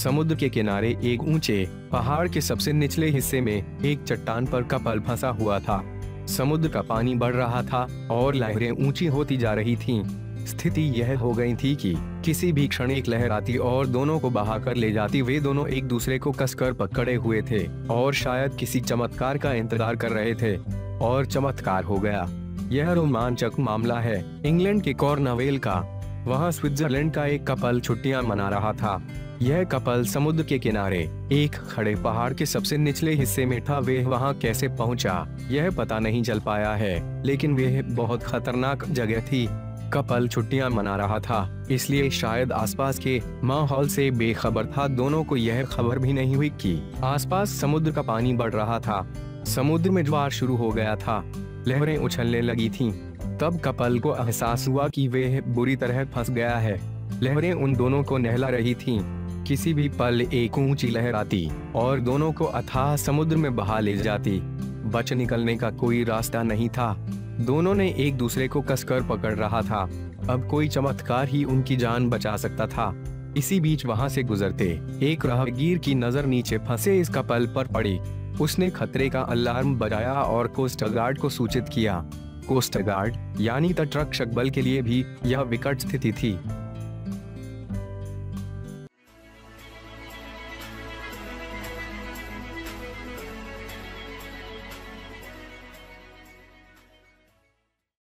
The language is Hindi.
समुद्र के किनारे एक ऊंचे पहाड़ के सबसे निचले हिस्से में एक चट्टान पर कपल फंसा हुआ था। समुद्र का पानी बढ़ रहा था और लहरें ऊंची होती जा रही थीं। स्थिति यह हो गई थी कि किसी भी क्षण एक लहर आती और दोनों को बहाकर ले जाती। वे दोनों एक दूसरे को कसकर पकड़े हुए थे और शायद किसी चमत्कार का इंतजार कर रहे थे, और चमत्कार हो गया। यह रोमांचक मामला है इंग्लैंड के कॉर्नवेल का। वहाँ स्विट्जरलैंड का एक कपल छुट्टियां मना रहा था। यह कपल समुद्र के किनारे एक खड़े पहाड़ के सबसे निचले हिस्से में था। वह वहाँ कैसे पहुँचा यह पता नहीं चल पाया है, लेकिन वह बहुत खतरनाक जगह थी। कपल छुट्टियां मना रहा था, इसलिए शायद आसपास के माहौल से बेखबर था। दोनों को यह खबर भी नहीं हुई कि आसपास समुद्र का पानी बढ़ रहा था। समुद्र में ज्वार शुरू हो गया था, लहरें उछलने लगी थीं। तब कपल को एहसास हुआ कि वह बुरी तरह फंस गया है। लहरें उन दोनों को नहला रही थीं। किसी भी पल एक ऊंची लहर आती और दोनों को अथाह समुद्र में बहा ले जाती। बच निकलने का कोई रास्ता नहीं था। दोनों ने एक दूसरे को कसकर पकड़ रहा था। अब कोई चमत्कार ही उनकी जान बचा सकता था। इसी बीच वहां से गुजरते एक राहगीर की नजर नीचे फंसे इस कपल पर पड़ी। उसने खतरे का अलार्म बजाया और कोस्ट गार्ड को सूचित किया। कोस्ट गार्ड यानी तटरक्षक बल के लिए भी यह विकट स्थिति थी।